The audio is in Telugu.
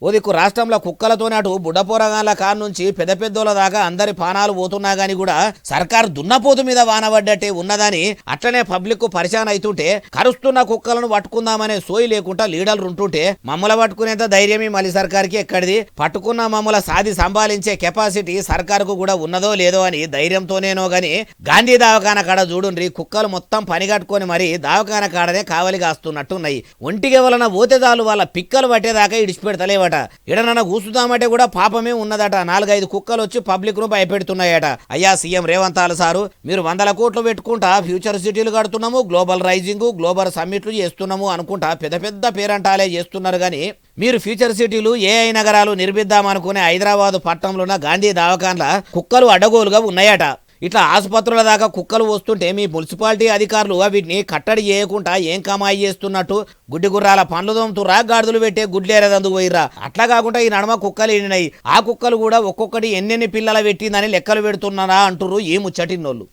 ఓ దిక్కు రాష్ట్రంలో కుక్కలతోనే అటు బుడ్డపోరగాళ్ళ కారు నుంచి పెద్ద పెద్దోళ్ళ దాకా అందరి పానాలు పోతున్నా గానీ కూడా సర్కారు దున్నపోతు మీద వానబడ్డట్టే ఉన్నదని అట్లనే పబ్లిక్ కు పరిశాన్ అవుతుంటే కరుస్తున్న కుక్కలను పట్టుకుందామనే సోయి లేకుండా లీడర్లు ఉంటుంటే మమ్మల పట్టుకునేంత ధైర్యమే మళ్ళీ సర్కార్కి ఎక్కడిది? పట్టుకున్న మమ్మల సాది సంభాలించే కెపాసిటీ సర్కారుకు కూడా ఉన్నదో లేదో అని ధైర్యంతోనేనో గాని గాంధీ దవాఖాన కాడ చూడుండ్రి కుక్కలు మొత్తం పని కట్టుకొని మరి దవాఖాన కాడనే కావలి కాస్తున్నట్టున్నాయి. ఒంటికి వలన ఓతేదాలు వాళ్ళ పిక్కలు పట్టేదాకా ఇడిచిపెడతలేవట. ఎడనన్న కూసుదామంటే కూడా పాపమే ఉన్నదట. 4-5 కుక్కలు వచ్చి పబ్లిక్ ను భయపెడుతున్నాయట. అయ్యా సీఎం రేవంత్ సారు, మీరు 100 కోట్లు పెట్టుకుంటా ఫ్యూచర్ సిటీలు కడుతున్నాము, గ్లోబల్ రైజింగ్, గ్లోబల్ సమ్మిట్లు చేస్తున్నాము అనుకుంటా పెద్ద పెద్ద పేరంటాలే చేస్తున్నారు గాని మీరు ఫ్యూచర్ సిటీలు ఏఐ నగరాలు నిర్మిద్దామనుకునే హైదరాబాద్ పట్టణంలో గాంధీ దవాఖాన్ల కుక్కలు అడ్డగోలుగా ఉన్నాయట. ఇట్లా ఆసుపత్రుల దాకా కుక్కలు వస్తుంటే మీ మున్సిపాలిటీ అధికారులు వీటిని కట్టడి చేయకుండా ఏం కమాయి చేస్తున్నట్టు గుడ్డి గుర్రాల పండ్లు దోముతురా, గాడిదలు పెట్టే గుడ్లేరదందుకు పోయిర్రా? అట్లా కాకుండా ఈ నడమ కుక్కలు ఎండినాయి. ఆ కుక్కలు కూడా ఒక్కొక్కటి ఎన్నెన్ని పిల్లలు పెట్టిందని లెక్కలు పెడుతున్నారా అంటుర్రు ఈ ముచ్చటిన్నోళ్ళు.